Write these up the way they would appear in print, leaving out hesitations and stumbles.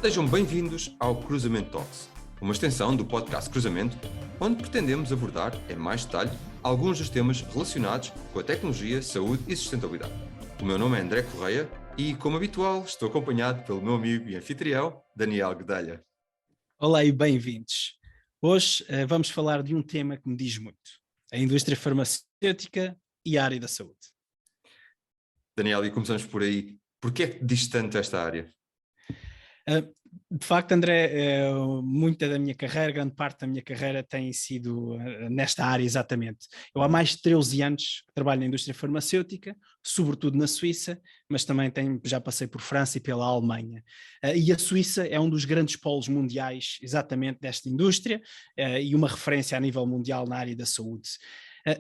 Sejam bem-vindos ao Cruzamento Talks, uma extensão do podcast Cruzamento, onde pretendemos abordar em mais detalhe alguns dos temas relacionados com a tecnologia, saúde e sustentabilidade. O meu nome é André Correia e, como habitual, estou acompanhado pelo meu amigo e anfitrião, Daniel Guedelha. Olá e bem-vindos. Hoje vamos falar de um tema que me diz muito: a indústria farmacêutica e a área da saúde. Daniel, e começamos por aí. Porquê é que diz tanto esta área? De facto, André, muita da minha carreira, grande parte da minha carreira tem sido nesta área exatamente. Eu há mais de 13 anos trabalho na indústria farmacêutica, sobretudo na Suíça, mas também já passei por França e pela Alemanha. E a Suíça é um dos grandes polos mundiais exatamente desta indústria e uma referência a nível mundial na área da saúde.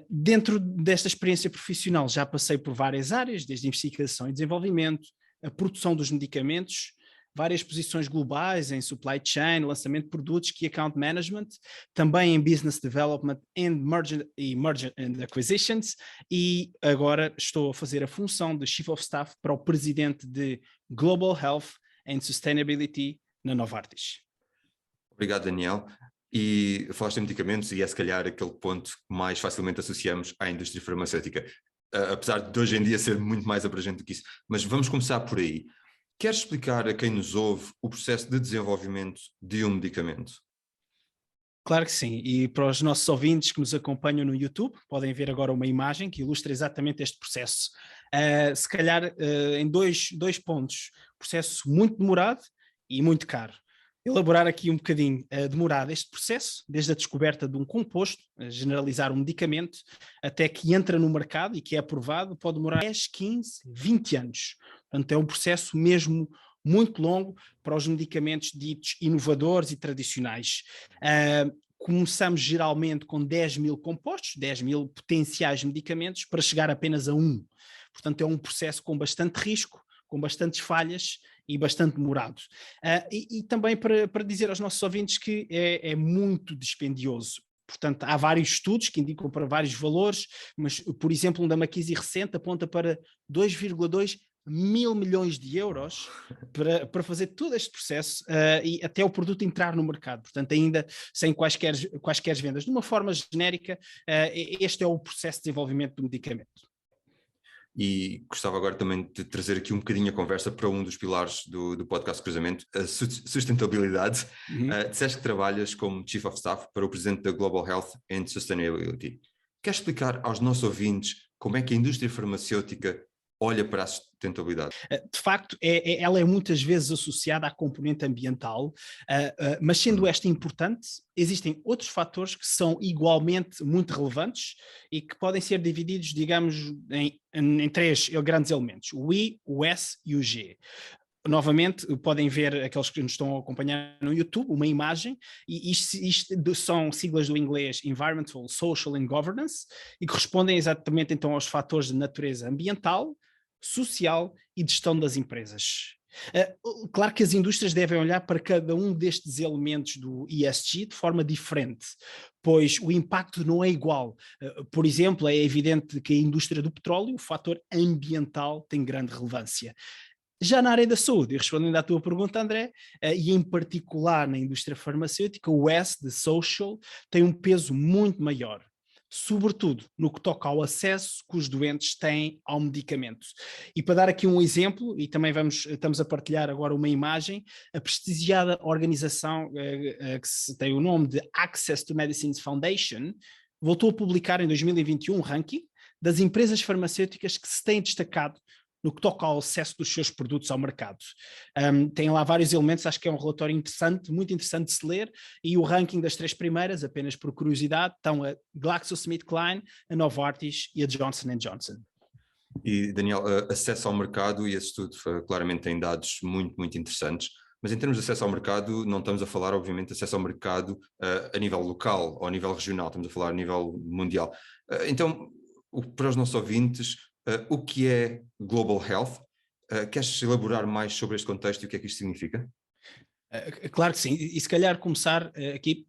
Dentro desta experiência profissional já passei por várias áreas, desde investigação e desenvolvimento, a produção dos medicamentos, várias posições globais em supply chain, lançamento de produtos, key account management, também em business development merger and acquisitions, e agora estou a fazer a função de Chief of Staff para o presidente de Global Health and Sustainability na Novartis. Obrigado, Daniel. E falaste em medicamentos e é se calhar aquele ponto que mais facilmente associamos à indústria farmacêutica, apesar de hoje em dia ser muito mais abrangente do que isso. Mas vamos começar por aí. Queres explicar a quem nos ouve o processo de desenvolvimento de um medicamento? Claro que sim, e para os nossos ouvintes que nos acompanham no YouTube, podem ver agora uma imagem que ilustra exatamente este processo. Se calhar em dois pontos: processo muito demorado e muito caro. Elaborar aqui um bocadinho demorado este processo, desde a descoberta de um composto, generalizar um medicamento, até que entra no mercado e que é aprovado, pode demorar 10, 15, 20 anos. Portanto, é um processo mesmo muito longo para os medicamentos ditos inovadores e tradicionais. Começamos geralmente com 10 mil compostos, 10 mil potenciais medicamentos, para chegar apenas a um. Portanto, é um processo com bastante risco, com bastantes falhas e bastante demorado. E também para dizer aos nossos ouvintes que é muito dispendioso. Portanto, há vários estudos que indicam para vários valores, mas, por exemplo, um da McKinsey recente aponta para 2,2 mil milhões de euros para fazer todo este processo e até o produto entrar no mercado. Portanto, ainda sem quaisquer vendas. De uma forma genérica, este é o processo de desenvolvimento do medicamento. E gostava agora também de trazer aqui um bocadinho a conversa para um dos pilares do podcast Cruzamento, a sustentabilidade. Disseste que trabalhas como Chief of Staff para o Presidente da Global Health and Sustainability. Queres explicar aos nossos ouvintes como é que a indústria farmacêutica olha para a sustentabilidade? De facto, ela é muitas vezes associada à componente ambiental, mas sendo esta importante, existem outros fatores que são igualmente muito relevantes e que podem ser divididos, digamos, em três grandes elementos: o I, o S e o G. Novamente, podem ver, aqueles que nos estão a acompanhar no YouTube, uma imagem, e isto são siglas do inglês Environmental, Social and Governance, e correspondem exatamente então aos fatores de natureza ambiental, social e de gestão das empresas. Claro que as indústrias devem olhar para cada um destes elementos do ESG de forma diferente, pois o impacto não é igual. Por exemplo, é evidente que a indústria do petróleo, o fator ambiental tem grande relevância. Já na área da saúde, e respondendo à tua pergunta, André, e em particular na indústria farmacêutica, o S de social tem um peso muito maior, sobretudo no que toca ao acesso que os doentes têm ao medicamento. E para dar aqui um exemplo, e também estamos a partilhar agora uma imagem, a prestigiada organização que tem o nome de Access to Medicines Foundation voltou a publicar em 2021 um ranking das empresas farmacêuticas que se têm destacado no que toca ao acesso dos seus produtos ao mercado. Tem lá vários elementos, acho que é um relatório interessante, muito interessante de se ler, e o ranking das 3 primeiras, apenas por curiosidade, estão a GlaxoSmithKline, a Novartis e a Johnson & Johnson. E, Daniel, acesso ao mercado, e esse estudo claramente tem dados muito, muito interessantes, mas em termos de acesso ao mercado, não estamos a falar, obviamente, de acesso ao mercado a nível local ou a nível regional, estamos a falar a nível mundial. Então, para os nossos ouvintes, o que é Global Health? Queres elaborar mais sobre este contexto e o que é que isto significa? Claro que sim, e se calhar começar aqui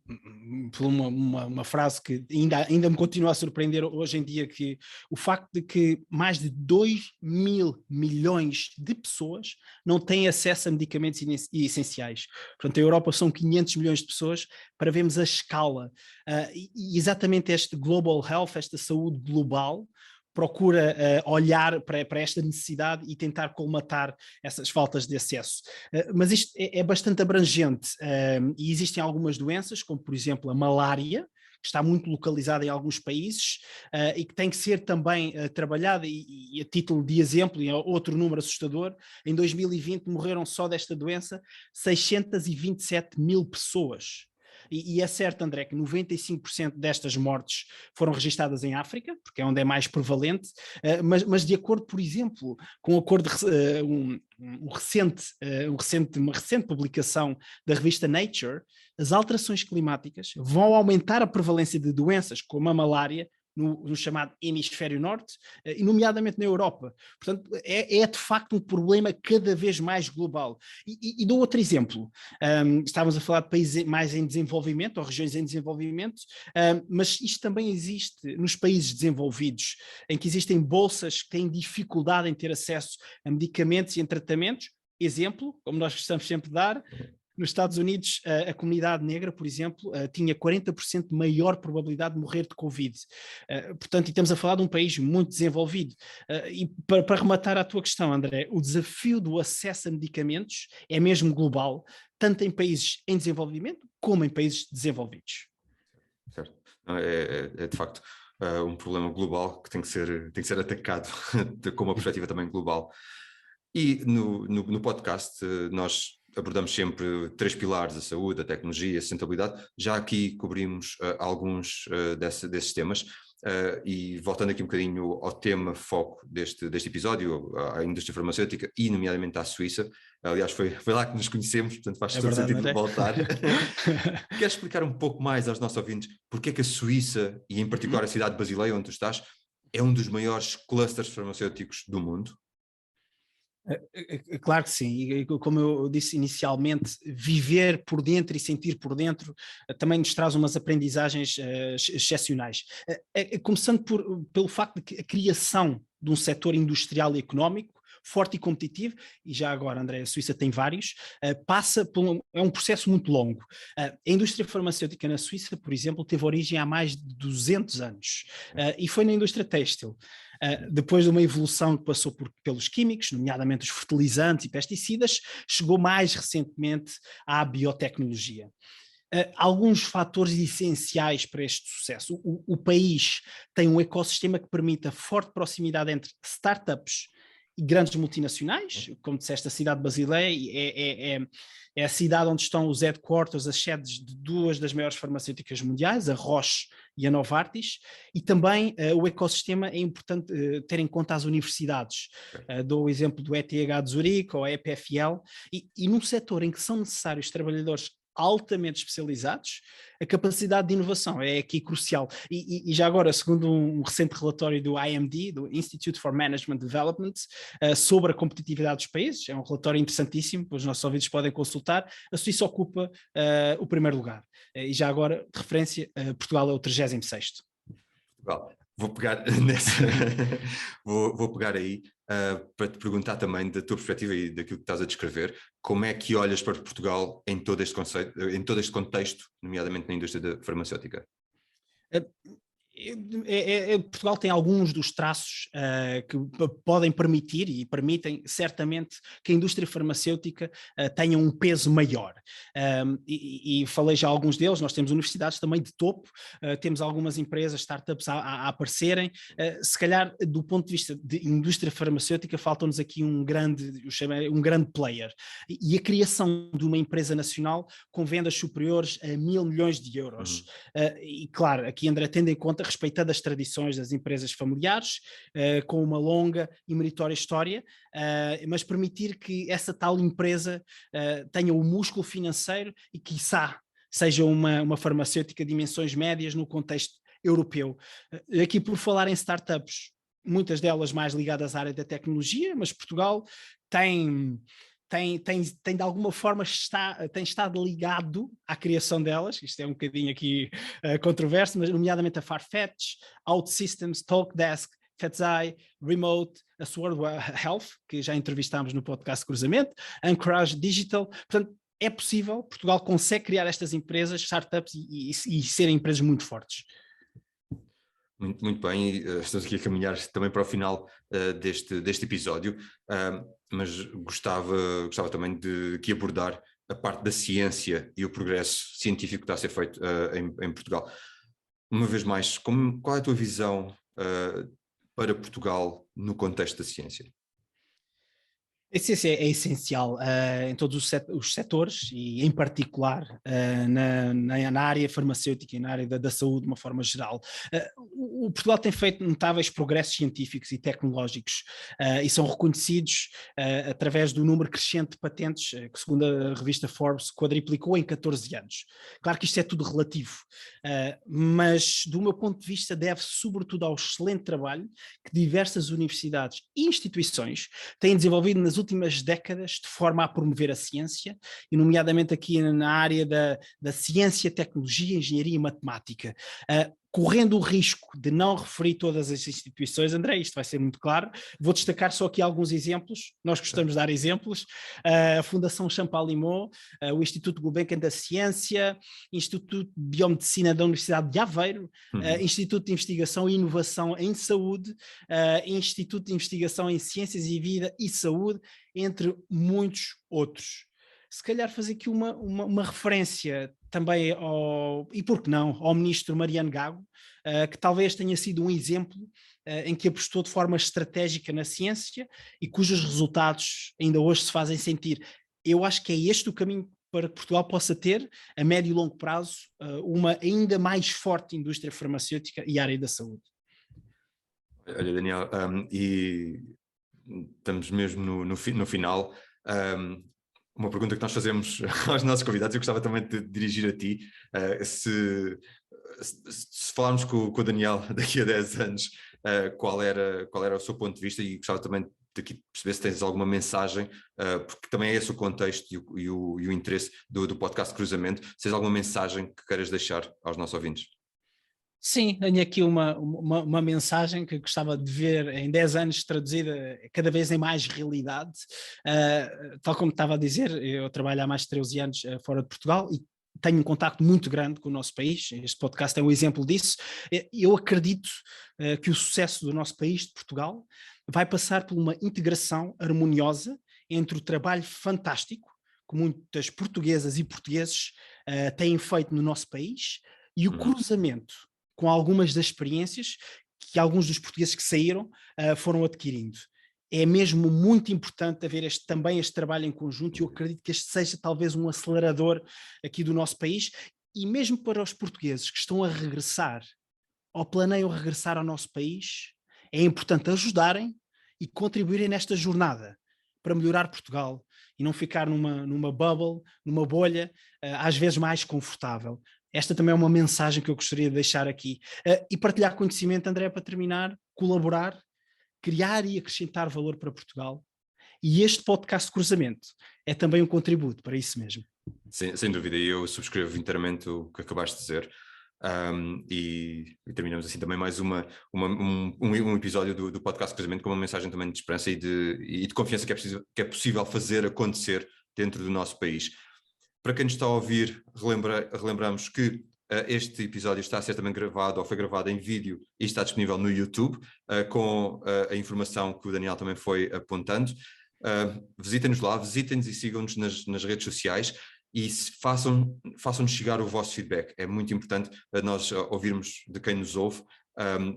por uma frase que ainda me continua a surpreender hoje em dia, que o facto de que mais de 2.000 milhões de pessoas não têm acesso a medicamentos essenciais. Portanto, a Europa são 500 milhões de pessoas, para vermos a escala. E exatamente este Global Health, esta saúde global, procura olhar para esta necessidade e tentar colmatar essas faltas de acesso. Mas isto é bastante abrangente e existem algumas doenças, como por exemplo a malária, que está muito localizada em alguns países e que tem que ser também trabalhada, e a título de exemplo, e outro número assustador, em 2020 morreram só desta doença 627 mil pessoas. E é certo, André, que 95% destas mortes foram registadas em África, porque é onde é mais prevalente, mas de acordo, por exemplo, com uma recente publicação da revista Nature, as alterações climáticas vão aumentar a prevalência de doenças como a malária no chamado hemisfério norte, e nomeadamente na Europa. Portanto, é de facto um problema cada vez mais global. E dou outro exemplo. Estávamos a falar de países mais em desenvolvimento, ou regiões em desenvolvimento, mas isto também existe nos países desenvolvidos, em que existem bolsas que têm dificuldade em ter acesso a medicamentos e a tratamentos. Exemplo, como nós gostamos sempre de dar, nos Estados Unidos, a comunidade negra, por exemplo, tinha 40% maior probabilidade de morrer de Covid. Portanto, estamos a falar de um país muito desenvolvido. E para rematar a tua questão, André, o desafio do acesso a medicamentos é mesmo global, tanto em países em desenvolvimento como em países desenvolvidos. Certo. É de facto um problema global que tem que ser atacado com uma perspectiva também global. E no podcast nós abordamos sempre 3 pilares: a saúde, a tecnologia, a sustentabilidade. Já aqui cobrimos alguns desses temas. E voltando aqui um bocadinho ao tema foco deste episódio, à indústria farmacêutica e nomeadamente à Suíça. Aliás, foi lá que nos conhecemos, portanto faz todo sentido de voltar. Queres explicar um pouco mais aos nossos ouvintes porque é que a Suíça, e em particular a cidade de Basileia, onde tu estás, é um dos maiores clusters farmacêuticos do mundo? Claro que sim, e como eu disse inicialmente, viver por dentro e sentir por dentro também nos traz umas aprendizagens excepcionais. Começando pelo facto de que a criação de um setor industrial e económico forte e competitivo, e já agora, André, a Suíça tem vários, é um processo muito longo. A indústria farmacêutica na Suíça, por exemplo, teve origem há mais de 200 anos, e foi na indústria têxtil. Depois de uma evolução que passou pelos químicos, nomeadamente os fertilizantes e pesticidas, chegou mais recentemente à biotecnologia. Alguns fatores essenciais para este sucesso. O país tem um ecossistema que permite a forte proximidade entre startups e grandes multinacionais, como disseste, a cidade de Basileia é a cidade onde estão os headquarters, as sedes de 2 das maiores farmacêuticas mundiais, a Roche e a Novartis, e também o ecossistema é importante ter em conta as universidades. Dou o exemplo do ETH de Zurique ou a EPFL, e num setor em que são necessários trabalhadores altamente especializados, a capacidade de inovação é aqui crucial. E já agora, segundo um recente relatório do IMD, do Institute for Management Development, sobre a competitividade dos países, é um relatório interessantíssimo, os nossos ouvintes podem consultar, a Suíça ocupa o primeiro lugar. E já agora, de referência, Portugal é o 36º. Portugal. Vou pegar vou pegar aí para te perguntar também da tua perspectiva e daquilo que estás a descrever, como é que olhas para Portugal em todo este conceito, em todo este contexto, nomeadamente na indústria farmacêutica? Portugal tem alguns dos traços que podem permitir e permitem certamente que a indústria farmacêutica tenha um peso maior. E falei já alguns deles, nós temos universidades também de topo, temos algumas empresas, startups a aparecerem. Se calhar, do ponto de vista de indústria farmacêutica, falta-nos aqui um grande player. E a criação de uma empresa nacional com vendas superiores a 1.000 milhões de euros. E claro, aqui, André, tendo em conta, respeitando as tradições das empresas familiares, com uma longa e meritória história, mas permitir que essa tal empresa tenha o músculo financeiro e, quiçá, seja uma farmacêutica de dimensões médias no contexto europeu. Aqui, por falar em startups, muitas delas mais ligadas à área da tecnologia, mas Portugal tem tem de alguma forma tem estado ligado à criação delas, isto é um bocadinho aqui controverso, mas nomeadamente a Farfetch, OutSystems, Talkdesk, Fetsai, Remote, a Sword Health, que já entrevistámos no podcast Cruzamento, Anchorage Digital. Portanto, é possível, Portugal consegue criar estas empresas, startups e serem empresas muito fortes. Muito bem, e estamos aqui a caminhar também para o final deste episódio, mas gostava também de aqui abordar a parte da ciência e o progresso científico que está a ser feito em Portugal. Uma vez mais, qual é a tua visão para Portugal no contexto da ciência? A ciência é essencial em todos os setores e em particular na área farmacêutica e na área da saúde de uma forma geral. O Portugal tem feito notáveis progressos científicos e tecnológicos e são reconhecidos através do número crescente de patentes que, segundo a revista Forbes, quadriplicou em 14 anos. Claro que isto é tudo relativo, mas do meu ponto de vista deve-se sobretudo ao excelente trabalho que diversas universidades e instituições têm desenvolvido nas últimas décadas de forma a promover a ciência, e nomeadamente aqui na área da ciência, tecnologia, engenharia e matemática. Correndo o risco de não referir todas as instituições, André, isto vai ser muito claro, vou destacar só aqui alguns exemplos, nós gostamos de dar exemplos, a Fundação Champalimau, o Instituto Gulbenkian da Ciência, Instituto de Biomedicina da Universidade de Aveiro, Instituto de Investigação e Inovação em Saúde, Instituto de Investigação em Ciências e Vida e Saúde, entre muitos outros. Se calhar fazer aqui uma referência também e por que não, ao ministro Mariano Gago, que talvez tenha sido um exemplo em que apostou de forma estratégica na ciência e cujos resultados ainda hoje se fazem sentir. Eu acho que é este o caminho para que Portugal possa ter, a médio e longo prazo, uma ainda mais forte indústria farmacêutica e área da saúde. Olha, Daniel, e estamos mesmo no final. Uma pergunta que nós fazemos aos nossos convidados, eu gostava também de dirigir a ti. Se falarmos com o Daniel daqui a 10 anos, qual era o seu ponto de vista, e gostava também de perceber se tens alguma mensagem, porque também é esse o contexto e o interesse do podcast Cruzamento, se tens alguma mensagem que queiras deixar aos nossos ouvintes. Sim, tenho aqui uma mensagem que gostava de ver em 10 anos traduzida cada vez em mais realidade. Tal como estava a dizer, eu trabalho há mais de 13 anos fora de Portugal e tenho um contacto muito grande com o nosso país. Este podcast é um exemplo disso. Eu acredito que o sucesso do nosso país, de Portugal, vai passar por uma integração harmoniosa entre o trabalho fantástico que muitas portuguesas e portugueses têm feito no nosso país e o cruzamento com algumas das experiências que alguns dos portugueses que saíram foram adquirindo. É mesmo muito importante haver também este trabalho em conjunto, e eu acredito que este seja talvez um acelerador aqui do nosso país, e mesmo para os portugueses que estão a regressar ou planeiam regressar ao nosso país, é importante ajudarem e contribuírem nesta jornada para melhorar Portugal e não ficar numa bubble, numa bolha, às vezes mais confortável. Esta também é uma mensagem que eu gostaria de deixar aqui. E partilhar conhecimento, André, para terminar, colaborar, criar e acrescentar valor para Portugal. E este podcast de Cruzamento é também um contributo para isso mesmo. Sem dúvida, e eu subscrevo inteiramente o que acabaste de dizer. E terminamos assim também mais um episódio do podcast Cruzamento com uma mensagem também de esperança e de confiança que é possível fazer acontecer dentro do nosso país. Para quem nos está a ouvir, relembramos que este episódio está a ser também gravado, ou foi gravado em vídeo e está disponível no YouTube, com a informação que o Daniel também foi apontando. Visitem-nos lá, visitem-nos e sigam-nos nas redes sociais e façam-nos chegar o vosso feedback. É muito importante nós ouvirmos de quem nos ouve,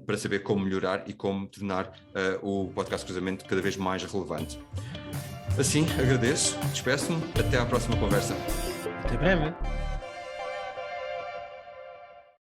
para saber como melhorar e como tornar o podcast Cruzamento cada vez mais relevante. Assim, agradeço, despeço-me, até à próxima conversa. Até breve.